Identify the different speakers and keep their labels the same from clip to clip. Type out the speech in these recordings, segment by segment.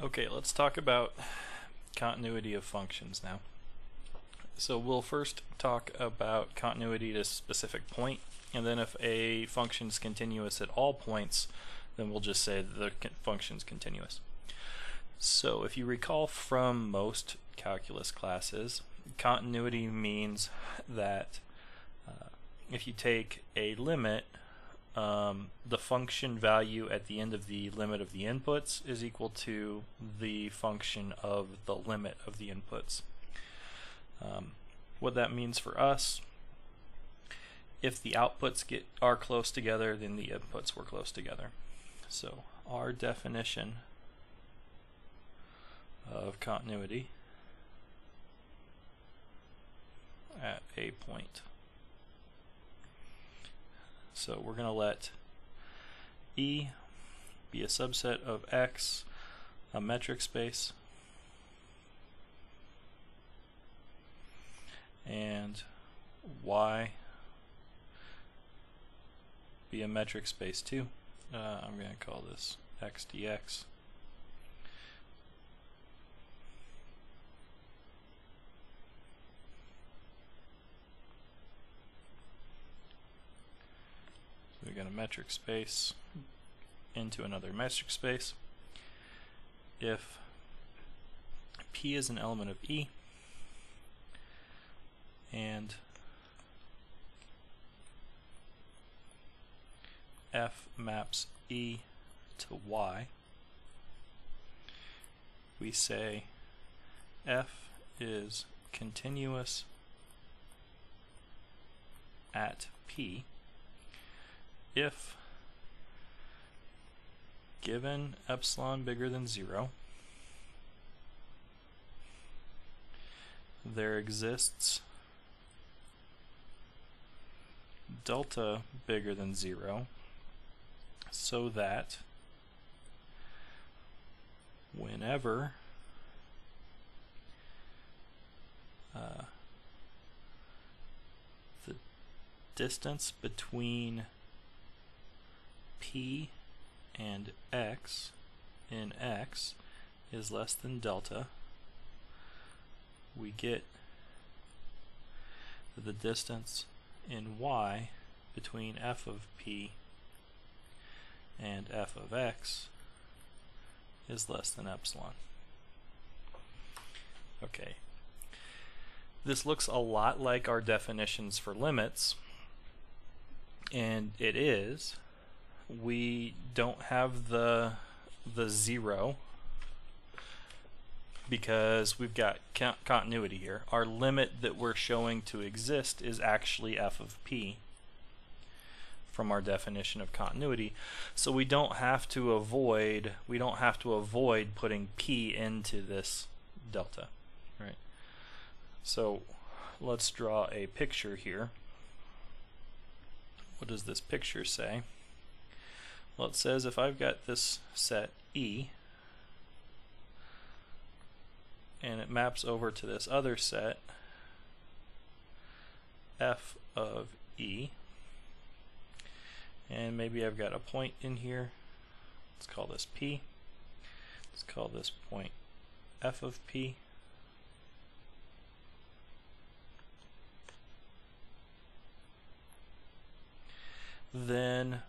Speaker 1: Okay, let's talk about continuity of functions now. So we'll first talk about continuity at a specific point, and then if a function is continuous at all points, then we'll just say that the function's continuous. So if you recall from most calculus classes, continuity means that if you take a limit, the function value at the end of the limit of the inputs is equal to the function of the limit of the inputs. What that means for us, if the outputs are close together, then the inputs were close together. So our definition of continuity at a point. So we're going to let E be a subset of X, a metric space, and Y be a metric space too. I'm going to call this X dx. So we got a metric space into another metric space. If P is an element of E and F maps E to Y, we say F is continuous at P if given epsilon bigger than 0, there exists delta bigger than 0, so that whenever the distance between P and X in X is less than delta, we get the distance in Y between F of P and F of X is less than epsilon. Okay, this looks a lot like our definitions for limits, and it is. We don't have the 0 because we've got continuity here. Our limit that we're showing to exist is actually F of P from our definition of continuity, so we don't have to avoid putting P into this delta, right? So let's draw a picture here. What does this picture say? Well, it says if I've got this set E and it maps over to this other set F of E, and maybe I've got a point in here. Let's call this P. Let's call this point F of P. Then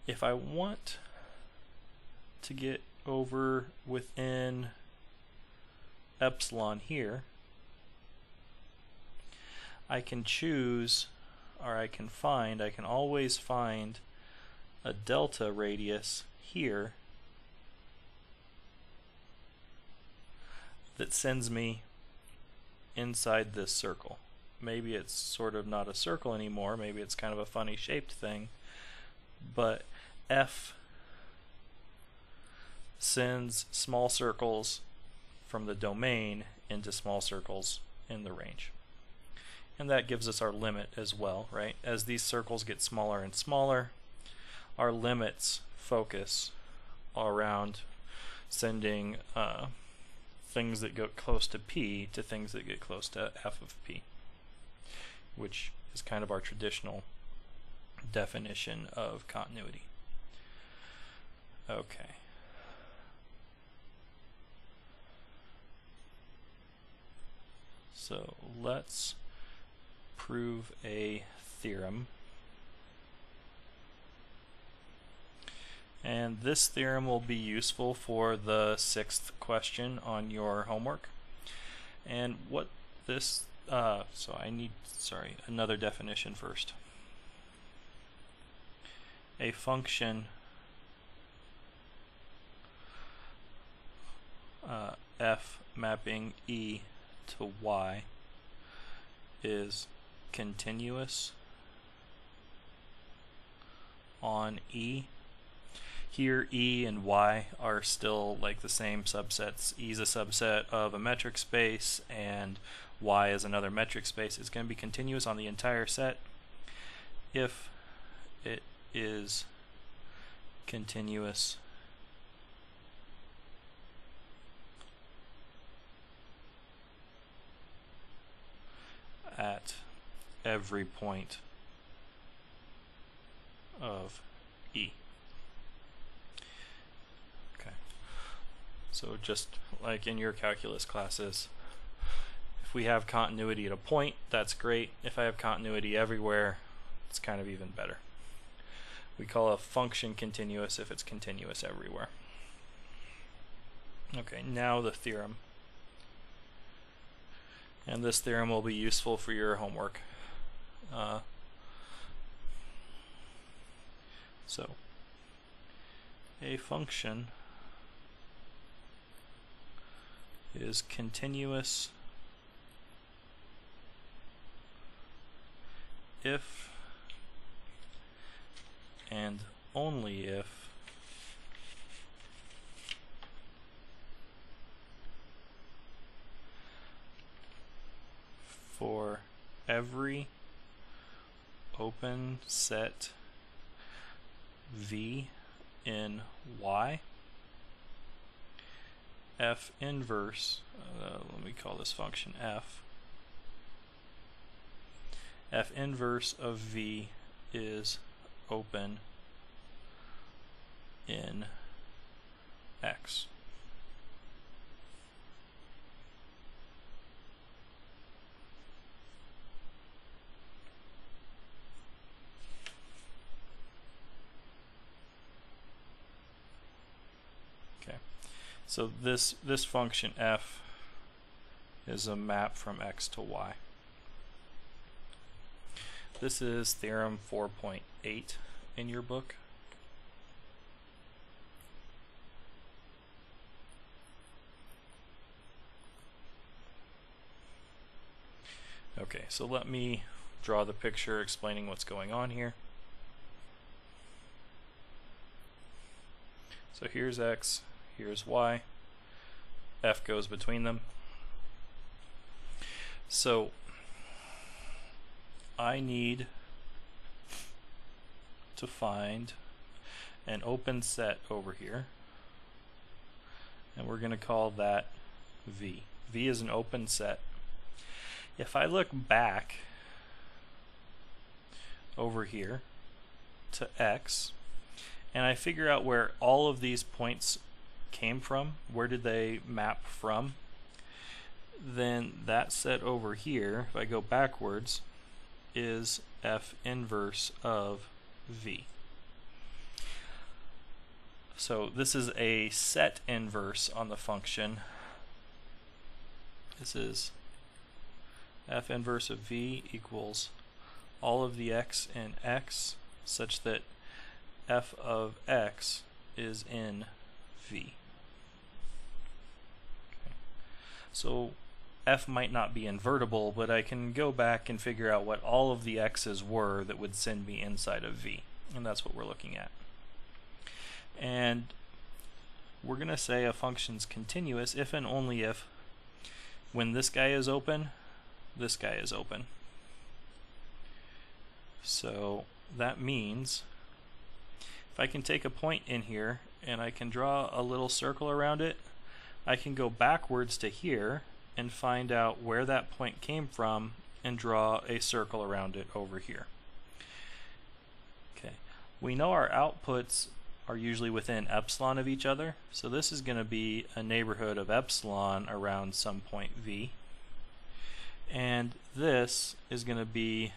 Speaker 1: if I want to get over within epsilon here, I can choose, or I can always find a delta radius here that sends me inside this circle. Maybe it's sort of not a circle anymore, maybe it's kind of a funny shaped thing, but F sends small circles from the domain into small circles in the range. And that gives us our limit as well, right? As these circles get smaller and smaller, our limits focus around sending things that go close to P to things that get close to F of P, which is kind of our traditional definition of continuity. Okay. So let's prove a theorem. And this theorem will be useful for the 6th question on your homework. And what this, so I need, another definition first. A function f mapping e to y is continuous on e. Here e and y are still like the same subsets. E is a subset of a metric space and y is another metric space. It's going to be continuous on the entire set if it is continuous at every point of E. Okay. So just like in your calculus classes, if we have continuity at a point, that's great. If I have continuity everywhere, it's kind of even better. We call a function continuous if it's continuous everywhere. Okay, now the theorem. And this theorem will be useful for your homework. So, a function is continuous if and only if for every open set V in Y, f inverse, let me call this function f inverse of V is open in X. Okay, so this function f is a map from X to Y. This is Theorem 4.8 in your book. Okay, so let me draw the picture explaining what's going on here. So here's X, here's Y, F goes between them. So I need to find an open set over here, and we're going to call that V. V is an open set. If I look back over here to X, and I figure out where all of these points came from, where did they map from, then that set over here, if I go backwards, is f inverse of V. So this is a set inverse on the function. This is f inverse of V equals all of the x in X such that f of X is in V. Okay. So f might not be invertible, but I can go back and figure out what all of the x's were that would send me inside of V, and that's what we're looking at. And we're going to say a function's continuous if and only if when this guy is open, this guy is open. So that means if I can take a point in here and I can draw a little circle around it, I can go backwards to here and find out where that point came from and draw a circle around it over here. Okay, we know our outputs are usually within epsilon of each other. So this is going to be a neighborhood of epsilon around some point v. And this is going to be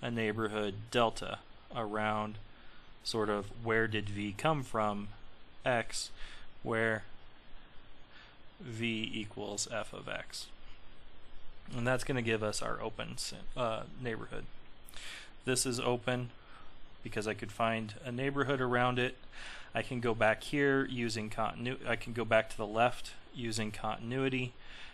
Speaker 1: a neighborhood delta around sort of where did v come from, x, where v equals f of x. And that's going to give us our open neighborhood. This is open because I could find a neighborhood around it. I can go back here using continuity. I can go back to the left using continuity,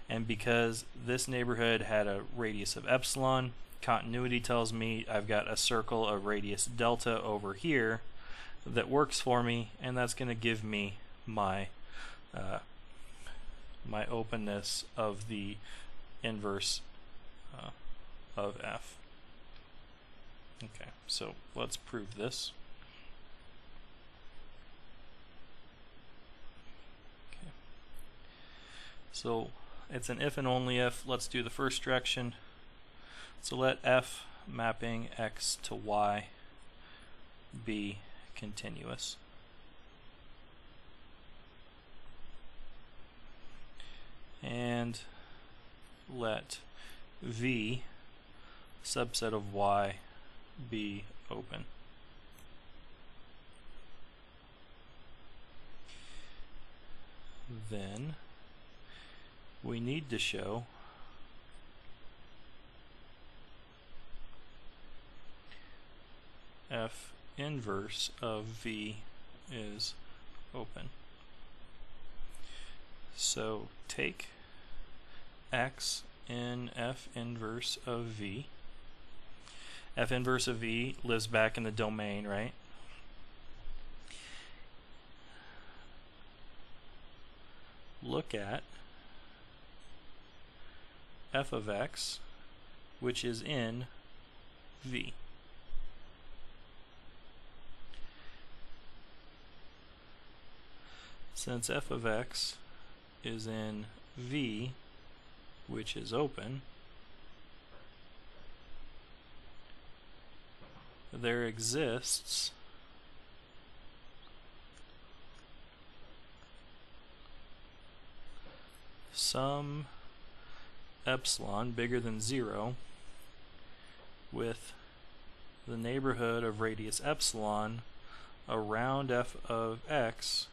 Speaker 1: and because this neighborhood had a radius of epsilon, continuity tells me I've got a circle of radius delta over here that works for me, and that's going to give me my my openness of the inverse of f. Okay, so let's prove this. Okay. So it's an if and only if. Let's do the first direction. So let f mapping x to y be continuous. And let v subset of y be open. Then we need to show f inverse of v is open. So take x in f inverse of v. F inverse of v lives back in the domain, right? Look at f of x, which is in v. Since f of x is in v, which is open, there exists some epsilon bigger than 0 with the neighborhood of radius epsilon around f of x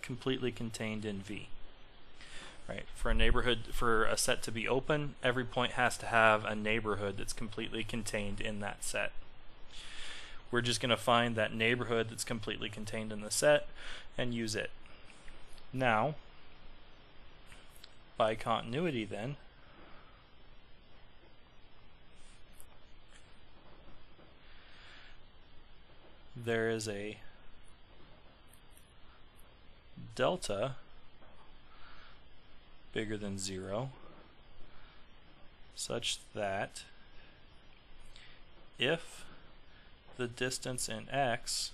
Speaker 1: completely contained in v. Right. For a neighborhood, for a set to be open, every point has to have a neighborhood that's completely contained in that set. We're just going to find that neighborhood that's completely contained in the set and use it. Now, by continuity then, there is a delta bigger than 0 such that if the distance in x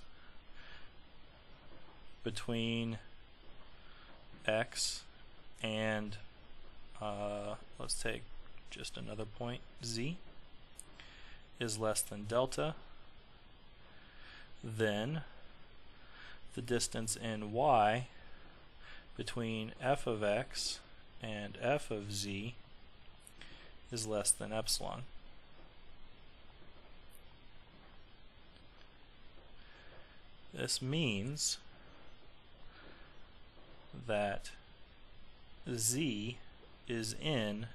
Speaker 1: between x and let's take just another point, z, is less than delta, then the distance in y between f of x and f of z is less than epsilon. This means that z is in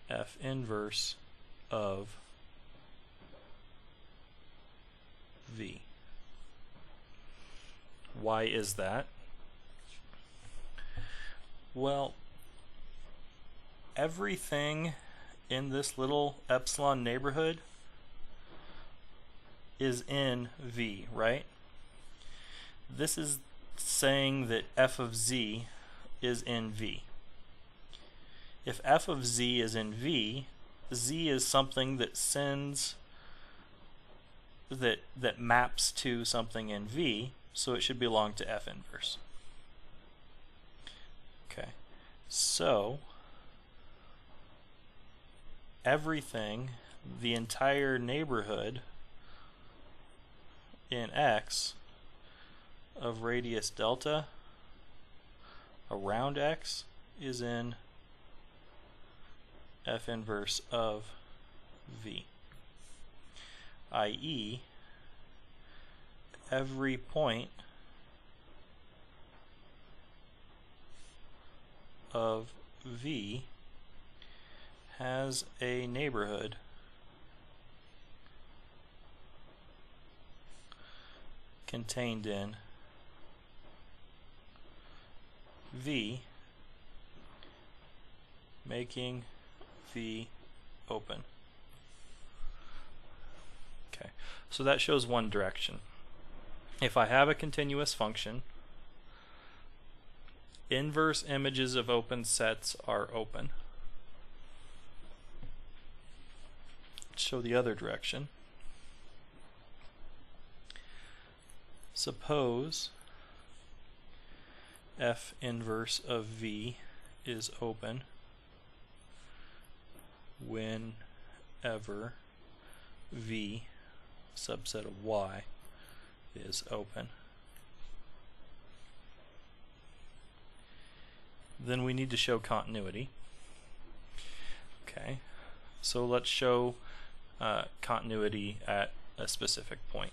Speaker 1: f inverse of v. Why is that? Well, everything in this little epsilon neighborhood is in v, right? This is saying that f of z is in v. If f of z is in v, z is something that sends that maps to something in v, so it should belong to f inverse. Okay, so everything, the entire neighborhood in x of radius delta around x is in f inverse of v, i.e. every point of v has a neighborhood contained in v, making v open. Okay, so that shows one direction. If I have a continuous function, inverse images of open sets are open. Let's show the other direction. Suppose f inverse of v is open whenever v subset of y is open. Then we need to show continuity. Okay, so let's show continuity at a specific point.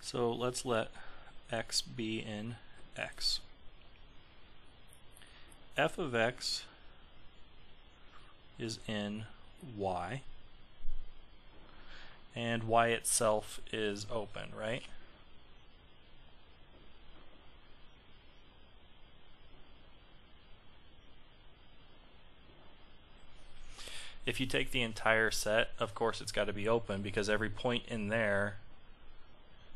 Speaker 1: So let's let x be in x. F of x is in y, and y itself is open, right? If you take the entire set, of course it's got to be open, because every point in there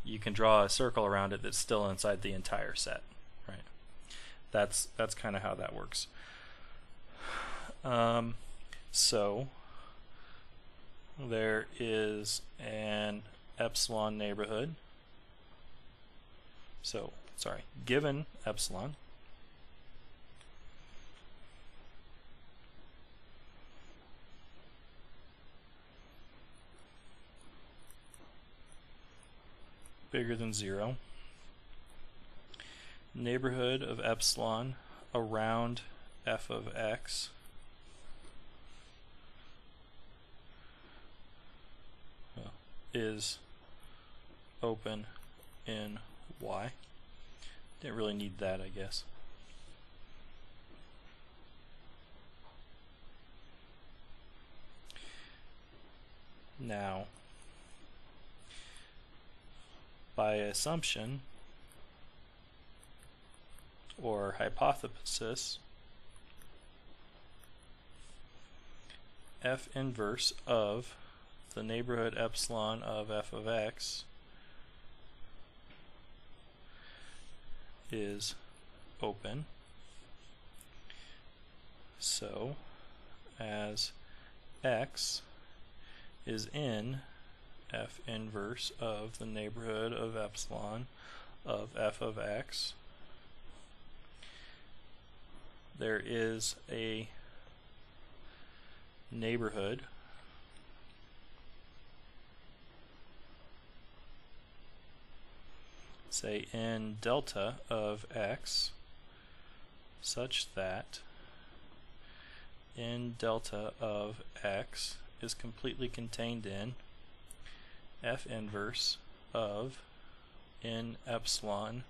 Speaker 1: you can draw a circle around it that's still inside the entire set, right? That's kind of how that works. So there is an epsilon neighborhood. So, sorry, given epsilon, bigger than 0, neighborhood of epsilon around f of x is open in y. Didn't really need that, I guess. Now, by assumption or hypothesis, f inverse of the neighborhood epsilon of f of x is open. So, as x is in f inverse of the neighborhood of epsilon of f of x, there is a neighborhood say in delta of x such that in delta of x is completely contained in f inverse of in epsilon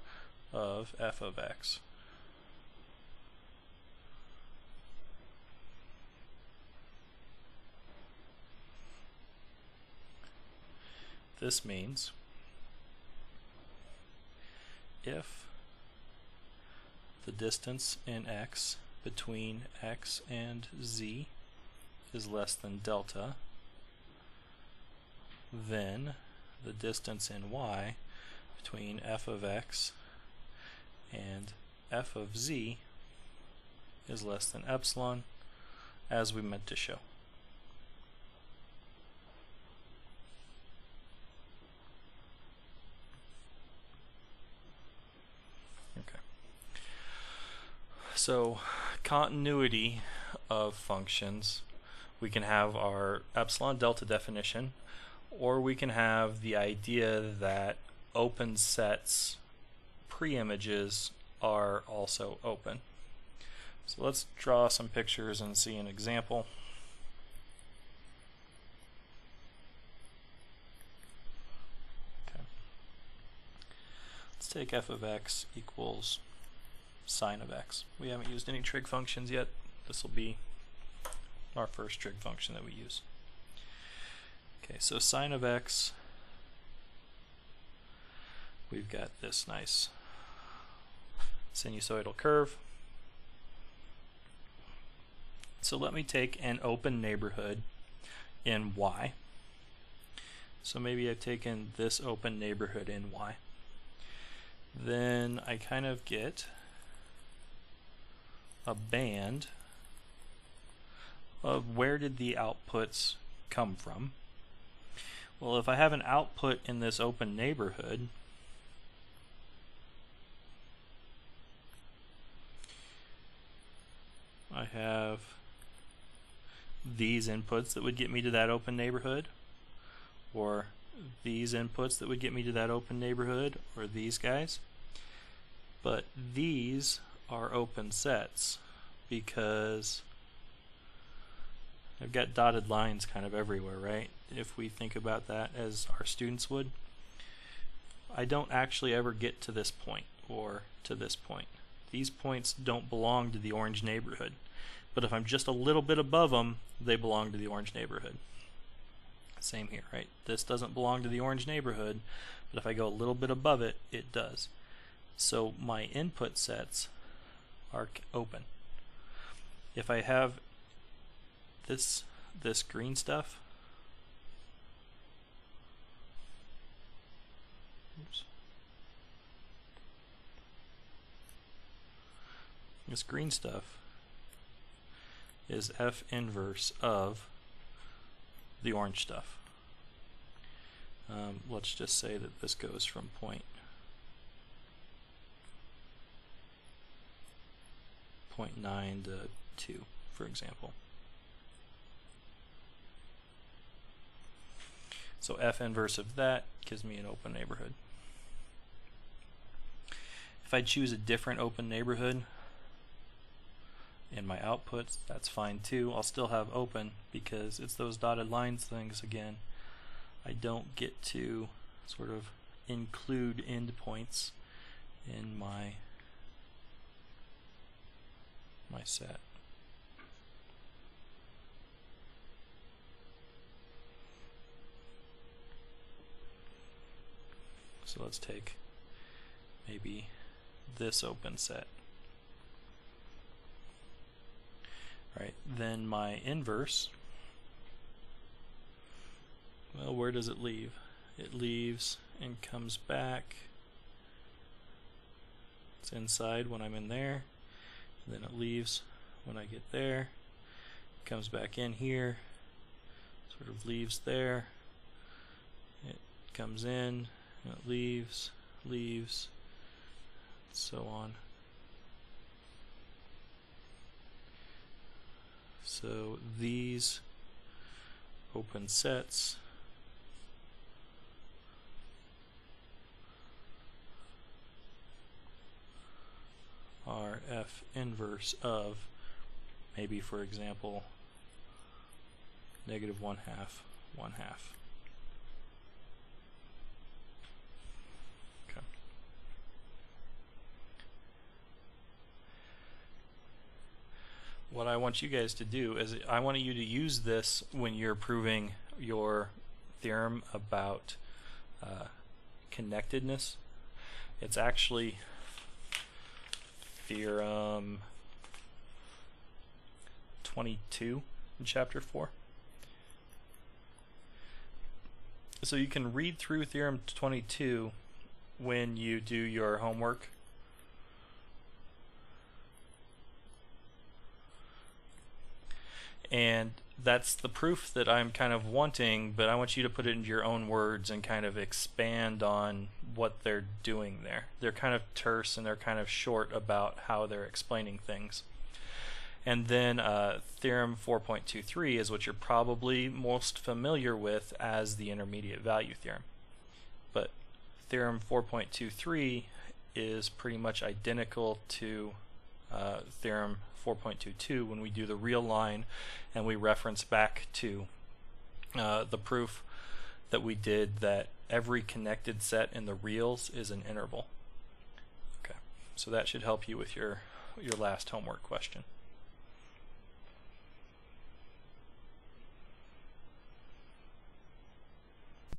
Speaker 1: of f of x. This means if the distance in x between x and z is less than delta, then the distance in y between f of x and f of z is less than epsilon, as we meant to show. So continuity of functions, we can have our epsilon delta definition, or we can have the idea that open sets preimages are also open. So let's draw some pictures and see an example. Okay. Let's take f of x equals sine of x. We haven't used any trig functions yet. This will be our first trig function that we use. Okay, so sine of x, we've got this nice sinusoidal curve. So let me take an open neighborhood in y. So maybe I've taken this open neighborhood in y. Then I kind of get a band of where did the outputs come from. Well, if I have an output in this open neighborhood, I have these inputs that would get me to that open neighborhood, or these inputs that would get me to that open neighborhood, or these guys. But these are open sets because I've got dotted lines kind of everywhere, right? If we think about that as our students would. I don't actually ever get to this point or to this point. These points don't belong to the orange neighborhood. But if I'm just a little bit above them, they belong to the orange neighborhood. Same here, right? This doesn't belong to the orange neighborhood, but if I go a little bit above it, it does. So my input sets are open. If I have this green stuff, oops, this green stuff is F inverse of the orange stuff. Let's just say that this goes from point 0.9 to 2, for example. So F inverse of that gives me an open neighborhood. If I choose a different open neighborhood in my outputs, that's fine too. I'll still have open because it's those dotted lines things again. I don't get to sort of include endpoints in my set. So let's take maybe this open set. Right, then my inverse, well, where does it leave? It leaves and comes back. It's inside when I'm in there, and then it leaves when I get there, comes back in here, sort of leaves there, it comes in, and it leaves, so on. So these open sets are F inverse of, maybe for example, negative 1/2, 1/2. Okay. What I want you guys to do is I want you to use this when you're proving your theorem about connectedness. It's actually Theorem 22 in Chapter 4. So you can read through Theorem 22 when you do your homework. And that's the proof that I'm kind of wanting, but I want you to put it into your own words and kind of expand on what they're doing there. They're kind of terse and they're kind of short about how they're explaining things. And then Theorem 4.23 is what you're probably most familiar with as the intermediate value theorem. But Theorem 4.23 is pretty much identical to Theorem 4.22 when we do the real line and we reference back to the proof that we did that every connected set in the reals is an interval. Okay, so that should help you with your last homework question.